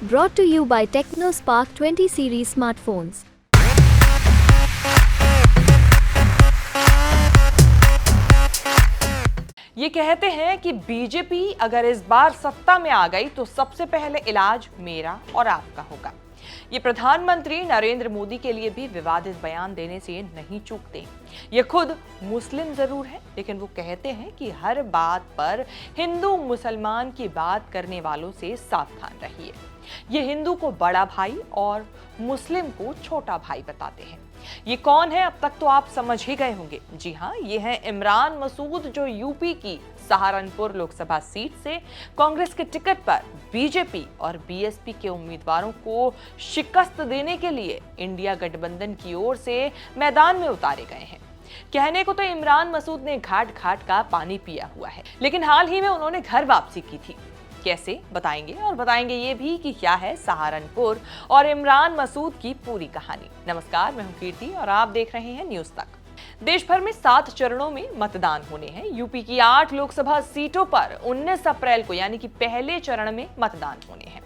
Brought to you by TechnoSpark 20 series smartphones. ये कहते हैं कि बीजेपी अगर इस बार सत्ता में आ गई तो सबसे पहले इलाज मेरा और आपका होगा। ये प्रधानमंत्री नरेंद्र मोदी के लिए भी विवादित बयान देने से नहीं चूकते। ये खुद मुस्लिम जरूर है, लेकिन वो कहते हैं कि हर बात पर हिंदू मुसलमान की बात करने वालों से सावधान रहिए। ये हिंदू को बड़ा भाई और मुस्लिम को छोटा भाई बताते हैं। ये कौन है अब तक तो आप समझ ही गए होंगे। जी हाँ, ये है इमरान मसूद, जो यूपी की सहारनपुर लोकसभा सीट से कांग्रेस के टिकट पर बीजेपी और बीएसपी के उम्मीदवारों को शिकस्त देने के लिए इंडिया गठबंधन की ओर से मैदान में उतारे गए हैं। कहने को तो इमरान मसूद ने घाट घाट का पानी पिया हुआ है, लेकिन हाल ही में उन्होंने घर वापसी की थी। कैसे बताएंगे, और बताएंगे ये भी कि क्या है सहारनपुर और इमरान मसूद की पूरी कहानी। नमस्कार, मैं हूं कीर्ति और आप देख रहे हैं न्यूज तक। देश भर में 7 चरणों में मतदान होने हैं। यूपी की 8 लोकसभा सीटों पर 19 अप्रैल को यानी कि पहले चरण में मतदान होने हैं।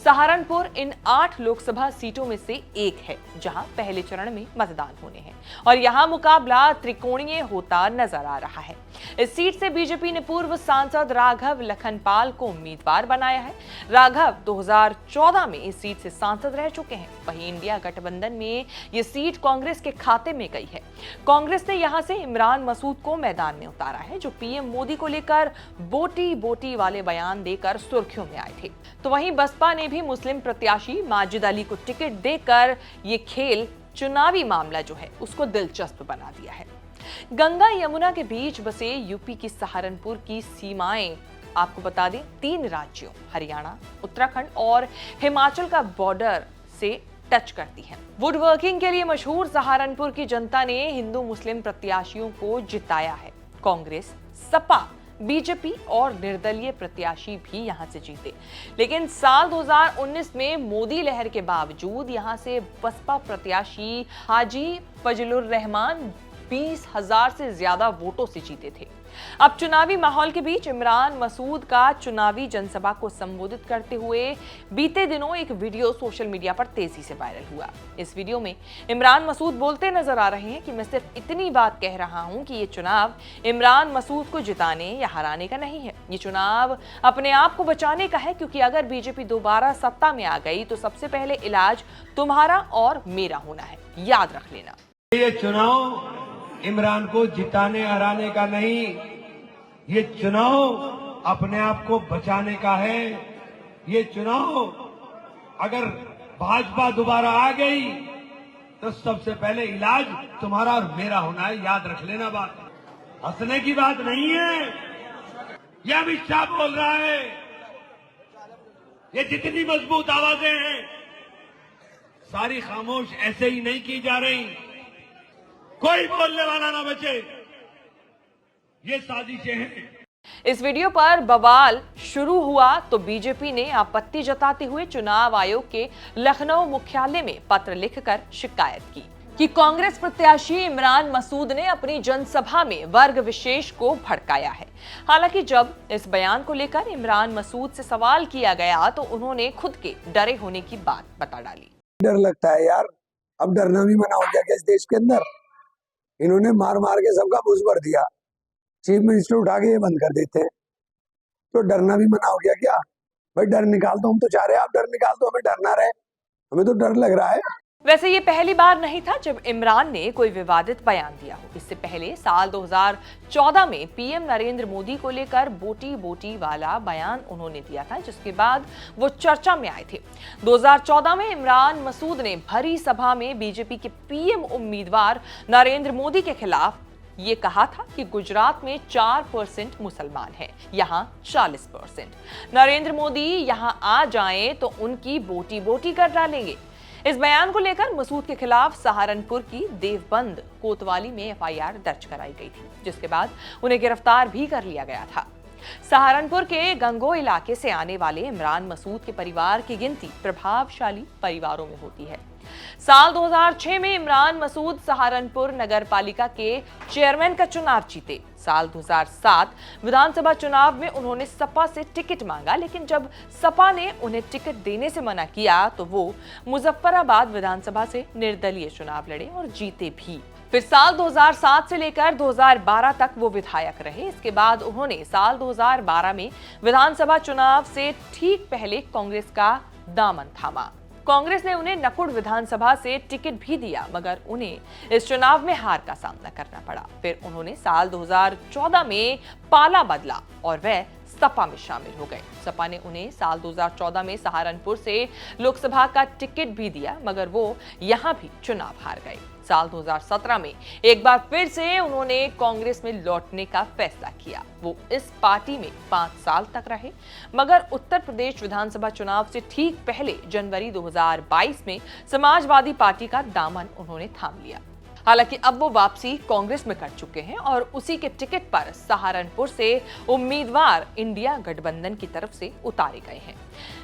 सहारनपुर इन 8 लोकसभा सीटों में से एक है जहां पहले चरण में मतदान होने हैं और यहां मुकाबला त्रिकोणीय होता नजर आ रहा है। इस सीट से बीजेपी ने पूर्व सांसद राघव लखनपाल को उम्मीदवार बनाया है। राघव 2014 में इस सीट से सांसद रह चुके हैं। वहीं इंडिया गठबंधन में ये सीट कांग्रेस के खाते में गई है। कांग्रेस ने यहां से इमरान मसूद को मैदान में उतारा है, जो पीएम मोदी को लेकर बोटी बोटी वाले बयान देकर सुर्खियों में आए थे। तो वहीं बसपा ने भी मुस्लिम प्रत्याशी माजिद अली को टिकट देकर ये खेल, चुनावी मामला जो है उसको दिलचस्प बना दिया है। गंगा यमुना के बीच बसे यूपी की सहारनपुर की सीमाएं, आपको बता दें, 3 राज्यों हरियाणा, उत्तराखंड और हिमाचल का बॉर्डर से टच करती है। वुड वर्किंग के लिए मशहूर सहारनपुर की जनता ने हिंदू मुस्लिम प्रत्याशियों को जिताया है। कांग्रेस, सपा, बीजेपी और निर्दलीय प्रत्याशी भी यहां से जीते, लेकिन साल 2019 में मोदी लहर के बावजूद यहां से बसपा प्रत्याशी हाजी फजलुर रहमान 20,000 से ज्यादा वोटों से जीते थे। अब चुनावी माहौल के बीच इमरान मसूद का चुनावी जनसभा को संबोधित करते हुए बीते दिनों एक वीडियो सोशल मीडिया पर तेजी से वायरल हुआ। इस वीडियो में इमरान मसूद बोलते नजर आ रहे हैं कि मैं सिर्फ इतनी बात कह रहा हूं कि ये चुनाव इमरान मसूद को जिताने या हराने का नहीं है। ये चुनाव अपने आप को बचाने का है, क्योंकि अगर बीजेपी दोबारा सत्ता में आ गई तो सबसे पहले इलाज तुम्हारा और मेरा होना है, याद रख लेना। ये चुनाव इमरान को जिताने हराने का नहीं, ये चुनाव अपने आप को बचाने का है। ये चुनाव अगर भाजपा दोबारा आ गई तो सबसे पहले इलाज तुम्हारा और मेरा होना है, याद रख लेना। बात हंसने की बात नहीं है। यह अमित शाह बोल रहा है। ये जितनी मजबूत आवाजें हैं सारी खामोश ऐसे ही नहीं की जा रही। कोई बोलने वाला ना बचे, ये साजिशें हैं। इस वीडियो पर बवाल शुरू हुआ तो बीजेपी ने आपत्ति जताते हुए चुनाव आयोग के लखनऊ मुख्यालय में पत्र लिखकर शिकायत की कि कांग्रेस प्रत्याशी इमरान मसूद ने अपनी जनसभा में वर्ग विशेष को भड़काया है। हालांकि जब इस बयान को लेकर इमरान मसूद से सवाल किया गया तो उन्होंने खुद के डरे होने की बात बता डाली। डर लगता है यार, अब डरना भी मना हो गया क्या इस देश के अंदर? इन्होंने मार मार के सबका बुझ भर दिया। चीफ मिनिस्टर उठा के ये बंद कर देते हैं, तो डरना भी मना हो गया क्या? भाई डर निकाल दो, हम तो चाह रहे हैं आप डर निकाल दो, हमें डरना रहे, हमें तो डर लग रहा है। वैसे ये पहली बार नहीं था जब इमरान ने कोई विवादित बयान दिया हो। इससे पहले साल 2014 में पीएम नरेंद्र मोदी को लेकर बोटी बोटी वाला बयान उन्होंने दिया था, जिसके बाद वो चर्चा में आए थे। 2014 में इमरान मसूद ने भरी सभा में बीजेपी के पीएम उम्मीदवार नरेंद्र मोदी के खिलाफ ये कहा था कि गुजरात में 4% मुसलमान हैं, यहाँ 40%। नरेंद्र मोदी यहाँ आ जाएं तो उनकी बोटी बोटी कर डालेंगे। इस बयान को लेकर मसूद के खिलाफ सहारनपुर की देवबंद कोतवाली में एफआईआर दर्ज कराई गई थी, जिसके बाद उन्हें गिरफ्तार भी कर लिया गया था। सहारनपुर के गंगो इलाके से आने वाले इमरान मसूद के परिवार की गिनती प्रभावशाली परिवारों में होती है। साल 2006 में इमरान मसूद सहारनपुर नगर पालिका के चेयरमैन का चुनाव जीते। साल 2007 विधानसभा चुनाव में उन्होंने सपा से टिकट मांगा, लेकिन जब सपा ने उन्हें टिकट देने से मना किया तो वो मुजफ्फराबाद विधानसभा से निर्दलीय चुनाव लड़े और जीते भी। फिर साल 2007 से लेकर 2012 तक वो विधायक रहे। इसके बाद उन्होंने साल 2012 में विधानसभा चुनाव से ठीक पहले कांग्रेस का दामन थामा। कांग्रेस ने उन्हें नकुड़ विधानसभा से टिकट भी दिया, मगर उन्हें इस चुनाव में हार का सामना करना पड़ा। फिर उन्होंने साल 2014 में पाला बदला और वह सपा में शामिल हो गए। सपा ने उन्हें साल 2014 में सहारनपुर से लोकसभा का टिकट भी दिया, मगर वो यहां भी चुनाव हार गए। साल 2017 में एक बार फिर से उन्होंने कांग्रेस में लौटने का फैसला किया। वो इस पार्टी में 5 साल तक रहे, मगर उत्तर प्रदेश विधानसभा चुनाव से ठीक पहले जनवरी 2022 में समाजवादी पार्टी का दामन उन्होंने थाम लिया। हालांकि अब वो वापसी कांग्रेस में कर चुके हैं और उसी के टिकट पर सहारनपुर से उम्मीदवार इंडिया गठबंधन की तरफ से उतारे गए हैं।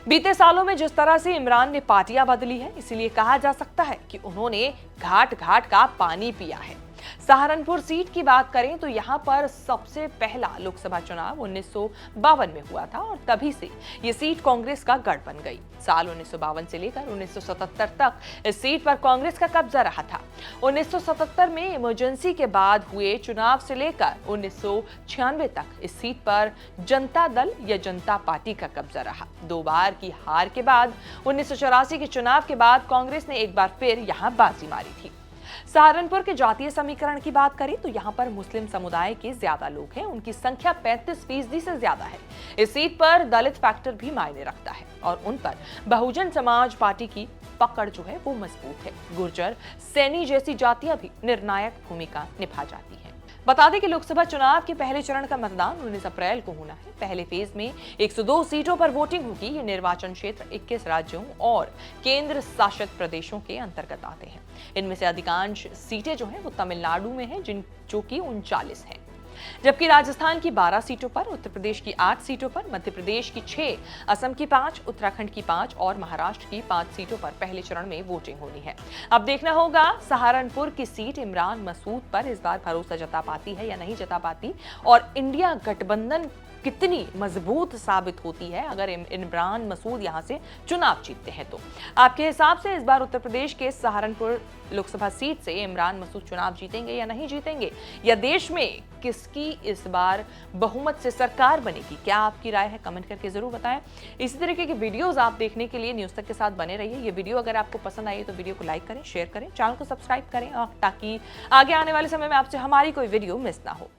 बीते सालों में जिस तरह से इमरान ने पार्टियां बदली है, इसलिए कहा जा सकता है कि उन्होंने घाट घाट का पानी पिया है। सहारनपुर सीट की बात करें तो यहां पर सबसे पहला लोकसभा चुनाव 1952 में हुआ था और तभी से ये सीट कांग्रेस का गढ़ बन गई। साल 1952 से लेकर 1977 तक इस सीट पर कांग्रेस का कब्जा रहा था। 1977 में इमरजेंसी के बाद हुए चुनाव से लेकर 1996 तक इस सीट पर जनता दल या जनता पार्टी का कब्जा रहा। 2 बार की हार के बाद 1984 के चुनाव के बाद कांग्रेस ने एक बार फिर यहां बाजी मारी थी। सहारनपुर के जातीय समीकरण की बात करें तो यहाँ पर मुस्लिम समुदाय के ज्यादा लोग हैं, उनकी संख्या 35% से ज्यादा है। इस सीट पर दलित फैक्टर भी मायने रखता है और उन पर बहुजन समाज पार्टी की पकड़ जो है वो मजबूत है। गुर्जर, सैनी जैसी जातियां भी निर्णायक भूमिका निभा जाती हैं। बता दें कि लोकसभा चुनाव के पहले चरण का मतदान 19 अप्रैल को होना है। पहले फेज में 102 सीटों पर वोटिंग होगी। ये निर्वाचन क्षेत्र 21 राज्यों और केंद्र शासित प्रदेशों के अंतर्गत आते हैं। इनमें से अधिकांश सीटें जो हैं वो तमिलनाडु में हैं, जो कि 39 हैं, जबकि राजस्थान की 12 सीटों पर, उत्तर प्रदेश की 8 सीटों पर, मध्य प्रदेश की 6, असम की 5, उत्तराखंड की 5 और महाराष्ट्र की 5 सीटों पर पहले चरण में वोटिंग होनी है। अब देखना होगा सहारनपुर की सीट इमरान मसूद पर इस बार भरोसा जता पाती है या नहीं जता पाती, और इंडिया गठबंधन कितनी मजबूत साबित होती है अगर इमरान मसूद यहां से चुनाव जीतते हैं। तो आपके हिसाब से इस बार उत्तर प्रदेश के सहारनपुर लोकसभा सीट से इमरान मसूद चुनाव जीतेंगे या नहीं जीतेंगे, या देश में किसकी इस बार बहुमत से सरकार बनेगी? क्या आपकी राय है? कमेंट करके जरूर बताएं। इसी तरीके की वीडियोस आप देखने के लिए न्यूज़ तक के साथ बने रहिए। ये वीडियो अगर आपको पसंद आई तो वीडियो को लाइक करें, शेयर करें, चैनल को सब्सक्राइब करें, ताकि आगे आने वाले समय में आपसे हमारी कोई वीडियो मिस ना हो।